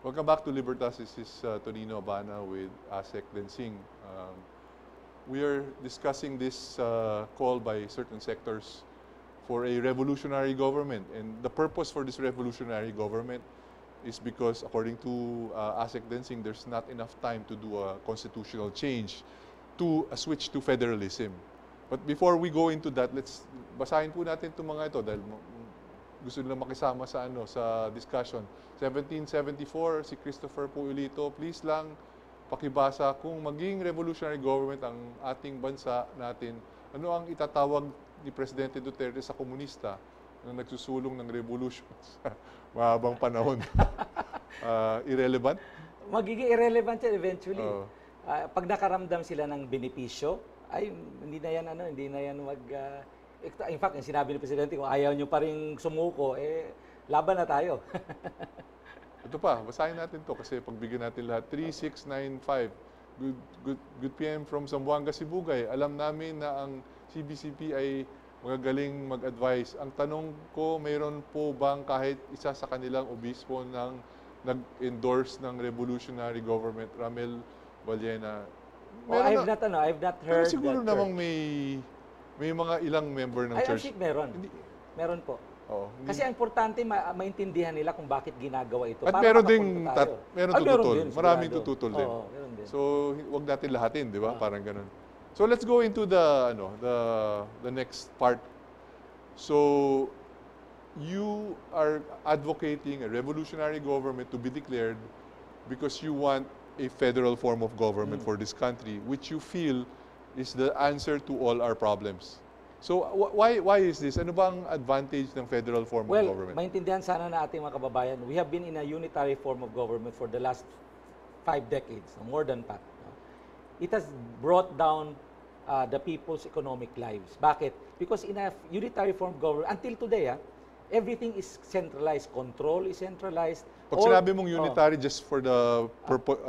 Welcome back to Libertas. This is Tonino Abana with ASEC Densing. We are discussing this call by certain sectors for a revolutionary government. And the purpose for this revolutionary government is because, according to ASEC Densing, there's not enough time to do a constitutional change to a switch to federalism. But before we go into that, let's basahin po natin itong mga ito dahil gusto nila makisama sa sa discussion. 1774, si Christopher po Ulito, please lang pakibasa kung maging revolutionary government ang ating bansa natin, ano ang itatawag ni Presidente Duterte sa komunista na nagsusulong ng revolution sa mahabang panahon? Irrelevant? Magiging irrelevant yan eventually. Pag nakaramdam sila ng benepisyo, ay hindi na yan in fact, yung sinabi ni Presidente, kung ayaw nyo pa rin sumuko, laban na tayo. Ito pa, basahin natin to kasi pagbigyan natin lahat. 3695, good PM from Zamboanga, Sibugay. Alam namin na ang CBCP ay magagaling mag-advise. Ang tanong ko, mayroon po bang kahit isa sa kanilang obispo ng nag-endorse ng revolutionary government, Ramel Vallena? I've not heard. Pero siguro namang may mga ilang member ng church. I think meron. Meron po. Kasi ang importante maintindihan nila kung bakit ginagawa ito. At meron ding tututol. Maraming tututol din. Meron din. So, wag natin lahatin, di ba? Parang ganun. So, let's go into the next part. So, you are advocating a revolutionary government to be declared because you want a federal form of government for this country, which you feel is the answer to all our problems. So, why is this? Ano bang advantage ng federal form of government? Maintindihan sana na ating mga kababayan, we have been in a unitary form of government for the last 5 decades, more than that. It has brought down the people's economic lives. Bakit? Because in a unitary form of government, until today, everything is centralized. Control is centralized. Pag sinabi mong unitary, just for the purpose,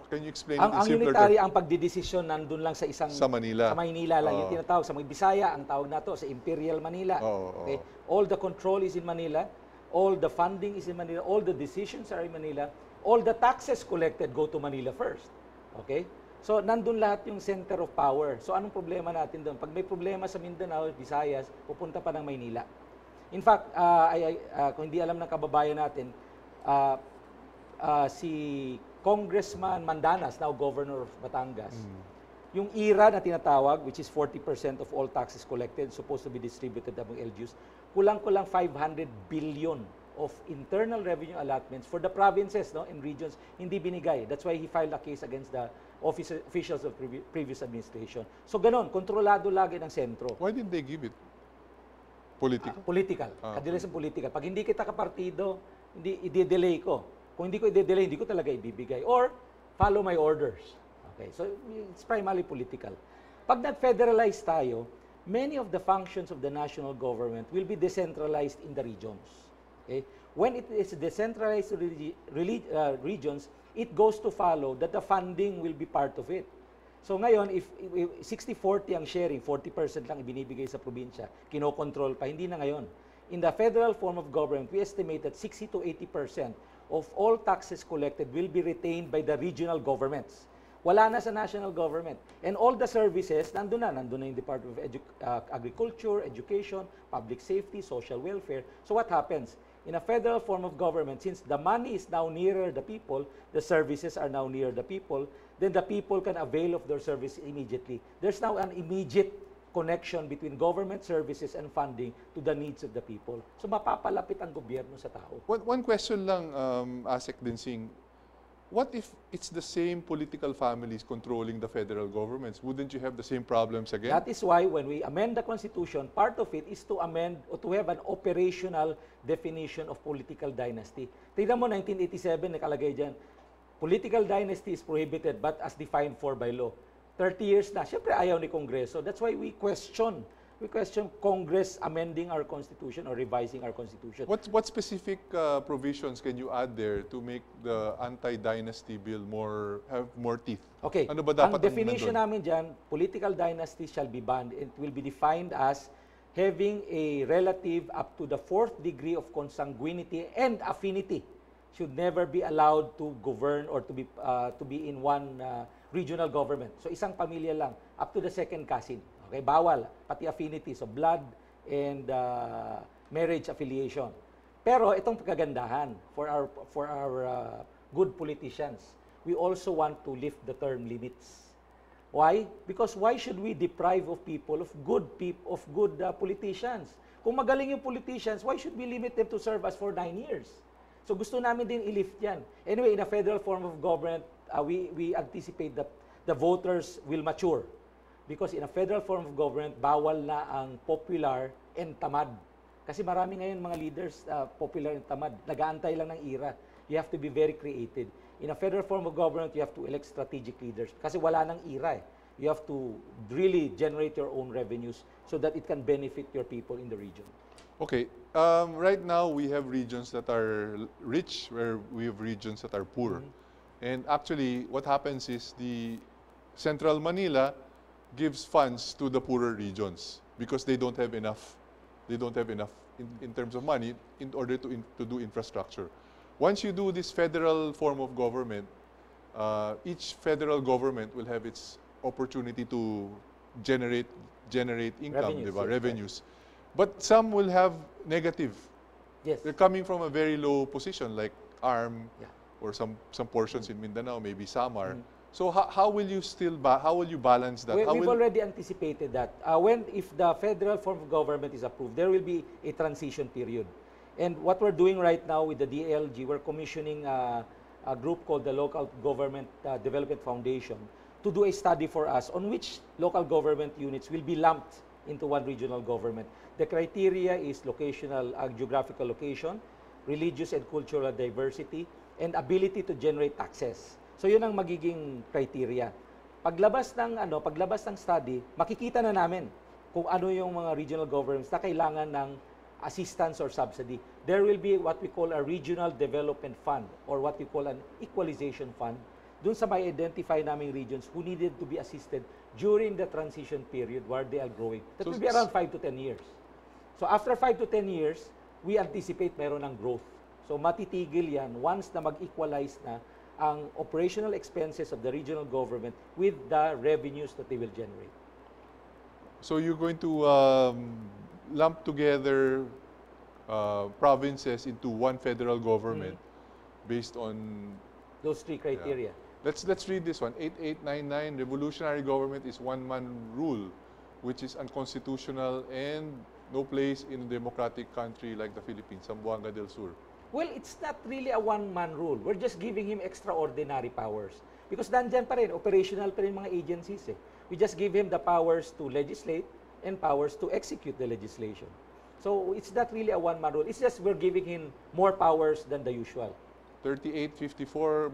can you explain it in simpler terms? Ang unitary, ang pagdidesisyon nandun lang sa isang... Sa Manila. Sa Maynila lang. Yung tinatawag sa mga Bisaya, ang tawag na to sa Imperial Manila. Okay? All the control is in Manila. All the funding is in Manila. All the decisions are in Manila. All the taxes collected go to Manila first. Okay? So, nandun lahat yung center of power. So, anong problema natin doon? Pag may problema sa Mindanao, Visayas, pupunta pa ng Maynila. In fact, kung hindi alam ng kababayan natin, si Congressman Mandanas, now Governor of Batangas, yung IRA na tinatawag, which is 40% of all taxes collected, supposed to be distributed among LGUs, kulang-kulang 500 billion of internal revenue allotments for the provinces and regions, hindi binigay. That's why he filed a case against the officials of previous administration. So ganon, kontrolado lagi ng sentro. Why didn't they give it? Political? Political. Kadalasan political. Pag hindi kita kapartido, hindi i-delay ko. Kung hindi ko i-delay, hindi ko talaga ibibigay. Or, follow my orders. Okay, so it's primarily political. Pag nag-federalize tayo, many of the functions of the national government will be decentralized in the regions. Okay? When it is decentralized regions, it goes to follow that the funding will be part of it. So ngayon, if 60-40 ang sharing, 40% lang ibinibigay sa probinsya, kinokontrol pa, hindi na ngayon. In the federal form of government, we estimate that 60 to 80% of all taxes collected will be retained by the regional governments. Wala na sa national government. And all the services, nandun na yung Department of Agriculture, Education, Public Safety, Social Welfare. So what happens? In a federal form of government, since the money is now nearer the people, the services are now near the people, then the people can avail of their service immediately. There's now an immediate connection between government services and funding to the needs of the people. So mapapalapit ang gobyerno sa tao. One question lang, ASEC Densing. What if it's the same political families controlling the federal governments? Wouldn't you have the same problems again? That is why when we amend the Constitution, part of it is to amend or to have an operational definition of political dynasty. Tignan mo, 1987, nakalagay dyan, political dynasty is prohibited but as defined for by law. 30 years na. Siyempre, ayaw ni Kongreso. That's why we question Congress amending our Constitution or revising our Constitution. What specific provisions can you add there to make the anti-dynasty bill have more teeth? Okay. Ano ba dapat ang definition namin dyan, political dynasty shall be banned. It will be defined as having a relative up to the 4th degree of consanguinity and affinity should never be allowed to govern or to be in one regional government. So isang pamilya lang, up to the second cousin. Okay, bawal, pati affinity, so blood and marriage affiliation. Pero itong kagandahan for our good politicians, we also want to lift the term limits. Why? Because why should we deprive of people of good politicians? Kung magaling yung politicians, why should we limit them to serve us for 9 years? So gusto namin din i-lift yan. Anyway, in a federal form of government, we anticipate that the voters will mature. Because in a federal form of government, bawal na ang popular and tamad. Kasi marami ngayon mga leaders, popular and tamad. Nag-aantay lang ng ira. You have to be very creative. In a federal form of government, you have to elect strategic leaders. Kasi wala nang ira eh. You have to really generate your own revenues so that it can benefit your people in the region. Okay. Right now, we have regions that are rich, where we have regions that are poor. And actually, what happens is the Central Manila gives funds to the poorer regions because they don't have enough. They don't have enough in terms of money in order to do infrastructure. Once you do this federal form of government, each federal government will have its opportunity to generate income, Revenues, diba? yes, Revenues. But some will have negative. Yes. They're coming from a very low position, like ARM, Yeah. or some portions in Mindanao, maybe Samar. So how will you balance that? We've already anticipated that. If the federal form of government is approved, there will be a transition period. And what we're doing right now with the DLG, we're commissioning a group called the Local Government Development Foundation to do a study for us on which local government units will be lumped into one regional government. The criteria is geographical location, religious and cultural diversity, and ability to generate taxes. So yun ang magiging criteria. Paglabas ng study, makikita na namin kung ano yung mga regional governments na kailangan ng assistance or subsidy. There will be what we call a regional development fund or what we call an equalization fund. Doon sa may identify naming regions who needed to be assisted during the transition period while they are growing. That will be around 5 to 10 years. So after 5 to 10 years, we anticipate meron ng growth. So matitigil yan once na mag-equalize na ang operational expenses of the regional government with the revenues that they will generate. So you're going to lump together provinces into one federal government based on those three criteria. Yeah. Let's read this one. 8899, revolutionary government is one-man rule, which is unconstitutional and no place in a democratic country like the Philippines, Zamboanga del Sur. Well, it's not really a one-man rule. We're just giving him extraordinary powers. Because nandyan pa rin, operational pa rin mga agencies eh. We just give him the powers to legislate and powers to execute the legislation. So it's not really a one-man rule. It's just we're giving him more powers than the usual. 3854,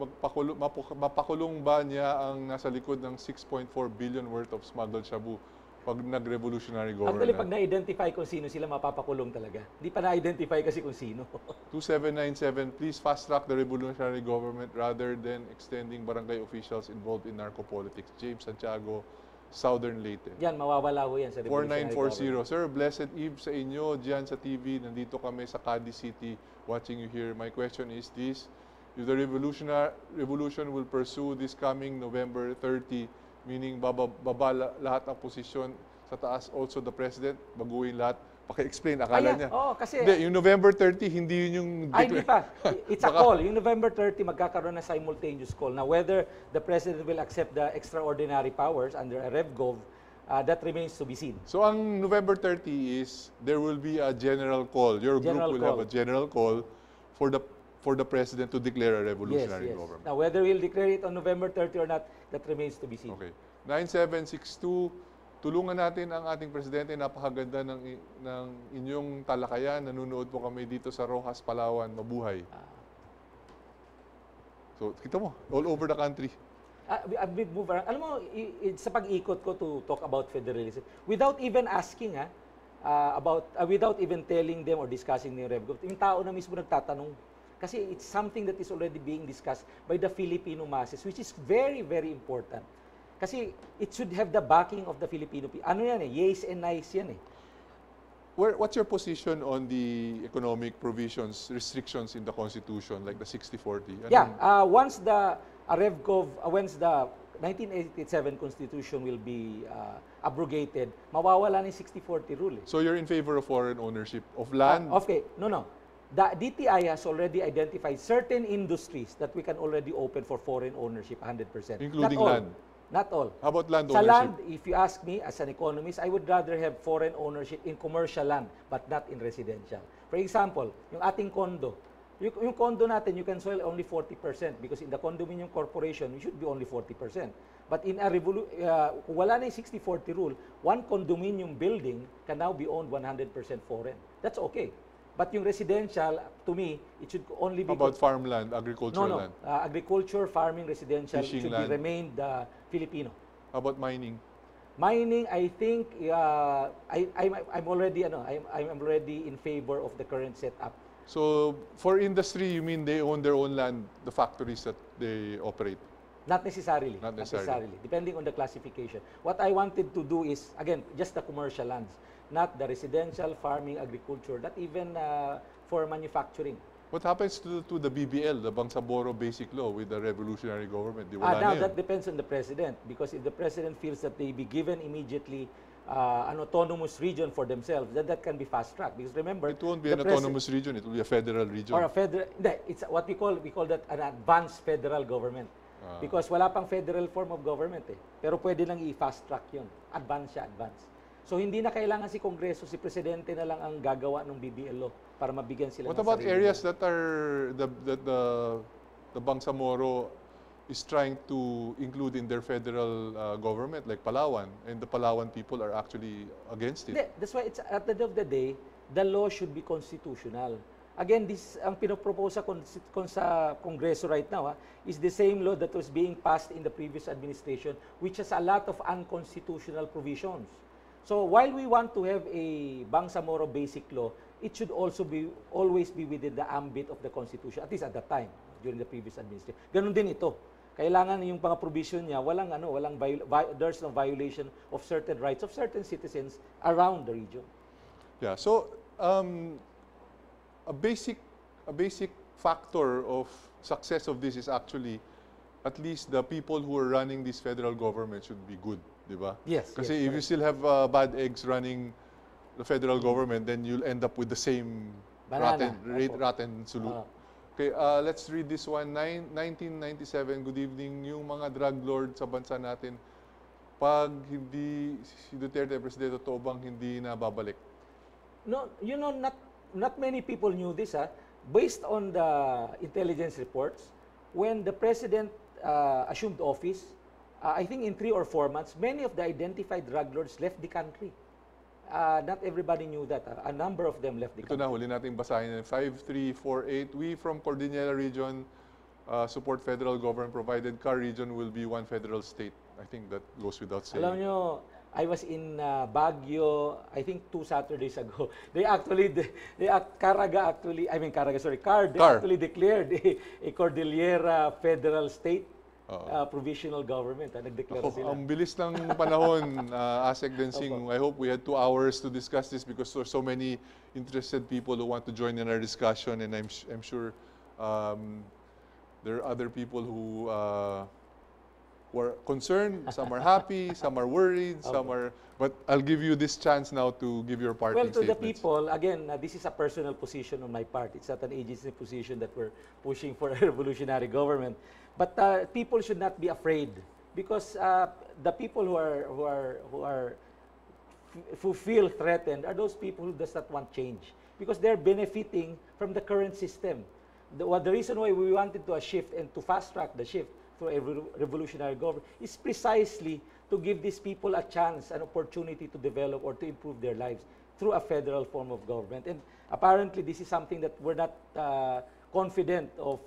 mapakulong ba niya ang nasa likod ng 6.4 billion worth of smuggled shabu pag nag-revolutionary government? Actually, pag na-identify kung sino sila, mapapakulong talaga. Hindi pa na-identify kasi kung sino. 2797, please fast-track the revolutionary government rather than extending barangay officials involved in narco-politics. James Santiago, Southern Leyte. Yan, mawawala ho yan sa revolutionary 4940, Sir, blessed eve sa inyo, diyan sa TV. Nandito kami sa Cadiz City watching you here. My question is this: if the revolution will pursue this coming November 30, meaning baba lahat ng posisyon sa taas, also the President, baguhin lahat. Paki-explain, akala niya. Kasi hindi, yung November 30, hindi yun yung... hindi pa. It's a call. Yung November 30, magkakaroon na simultaneous call. Now, whether the President will accept the extraordinary powers under a RevGov, that remains to be seen. So, ang November 30 is, there will be a general call. Your group will have a general call for the President to declare a revolutionary government. Now, whether we'll declare it on November 30 or not, that remains to be seen. Okay. 9762, tulungan natin ang ating Presidente. Napakaganda ng inyong talakayan. Nanonood po kami dito sa Rojas, Palawan. Mabuhay. So, kita mo, all over the country. A big move around. Alam mo, sa pag-ikot ko to talk about federalism, without even asking, without even telling them or discussing the RevGov, yung tao na mismo nagtatanong. Kasi it's something that is already being discussed by the Filipino masses, which is very, very important. Kasi it should have the backing of the Filipino people. Ano yan eh? Yes and nice yan eh. What's your position on the economic provisions, restrictions in the Constitution, like the 60-40? Yeah, once the once the 1987 Constitution will be abrogated, mawawala na yung 60-40 rule. So you're in favor of foreign ownership of land? Okay, no. The DTI has already identified certain industries that we can already open for foreign ownership 100%. Including Not all. land? Not all. How about land Sa ownership? land, if you ask me as an economist, I would rather have foreign ownership in commercial land but not in residential. For example, yung ating condo. Yung condo natin, you can sell only 40% because in the condominium corporation, you should be only 40%. But in a kung wala na yung 60-40 rule, one condominium building can now be owned 100% foreign. That's okay. But yung residential, to me, it should only be... How about farmland, agricultural land? Agriculture, farming, residential, Fishing should land. be remained Filipino. How about mining? Mining, I think, I'm already in favor of the current setup. So for industry, you mean they own their own land, the factories that they operate? Not necessarily. Not necessarily. Depending on the classification. What I wanted to do is, again, just the commercial lands, not the residential, farming, agriculture, not even for manufacturing. What happens to the BBL, the Bangsamoro Basic Law, with the revolutionary government? Di wala Now, na yun. that depends on the president. Because if the president feels that they be given immediately an autonomous region for themselves, then that can be fast-tracked. Because remember... It won't be an autonomous region. It will be a federal region. Or a federal... It's what we call that an advanced federal government. Because wala pang federal form of government eh. Pero pwede lang i-fast track yun. Advance siya, advance. So hindi na kailangan si Kongreso, si Presidente na lang ang gagawa ng BBL law para mabigyan sila What ng about sarili areas nila. that are the Bangsamoro is trying to include in their federal government, like Palawan, and the Palawan people are actually against it? Hindi, that's why it's at the end of the day, the law should be constitutional. Again, this ang pinopropose sa Kongreso right now is the same law that was being passed in the previous administration, which has a lot of unconstitutional provisions. So while we want to have a Bangsamoro basic law, it should also always be within the ambit of the Constitution, at least at that time, during the previous administration. Ganun din ito. Kailangan yung mga provision niya, there's no violation of certain rights of certain citizens around the region. Yeah, so a basic factor of success of this is actually at least the people who are running this federal government should be good, di ba? Yes. Kasi if you still have bad eggs running the federal government, then you'll end up with the same rotten sulu. Okay, let's read this one. 1997, good evening. Yung mga drug lord sa bansa natin, pag hindi si Duterte presidente, totoo bang hindi na babalik? No, not many people knew this. Based on the intelligence reports, when the president assumed office, I think in 3 or 4 months, many of the identified drug lords left the country. Not everybody knew that. A number of them left the country. Ito na, huli natin basahin. 5348, we from Cordillera region support federal government provided CAR region will be one federal state. I think that goes without saying. Alam nyo, I was in Baguio, I think 2 Saturdays ago. CAR actually declared a Cordillera federal state provisional government. Nag-declare sila. Ang bilis ng panahon, Asek Densing. I hope we had 2 hours to discuss this because there are so many interested people who want to join in our discussion, and I'm sure there are other people who are concerned, some are happy, some are worried, some are... But I'll give you this chance now to give your parting statements. Well, to the people, again, this is a personal position on my part. It's not an agency position that we're pushing for a revolutionary government. But people should not be afraid because the people who feel threatened are those people who does not want change because they're benefiting from the current system. The reason why we wanted to shift and to fast track the shift for a revolutionary government is precisely to give these people a chance, an opportunity to develop or to improve their lives through a federal form of government. And apparently, this is something that we're not confident of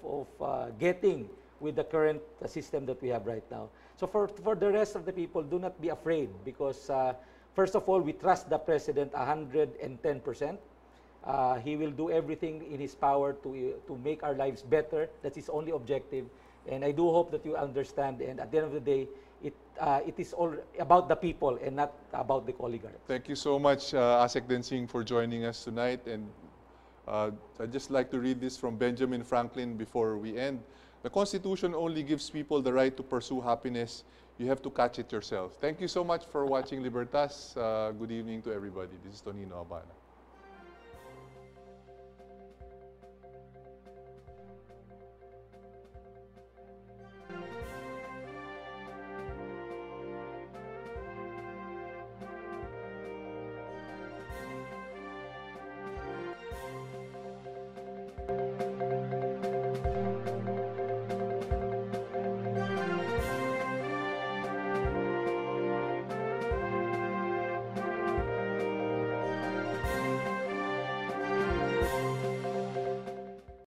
getting with the current system that we have right now. So for the rest of the people, do not be afraid because first of all, we trust the president 110%. He will do everything in his power to make our lives better. That's his only objective. And I do hope that you understand. And at the end of the day, it is all about the people and not about the oligarchs. Thank you so much, Asek Densing, for joining us tonight. And I'd just like to read this from Benjamin Franklin before we end. The Constitution only gives people the right to pursue happiness. You have to catch it yourself. Thank you so much for watching Libertas. Good evening to everybody. This is Tonino Abana.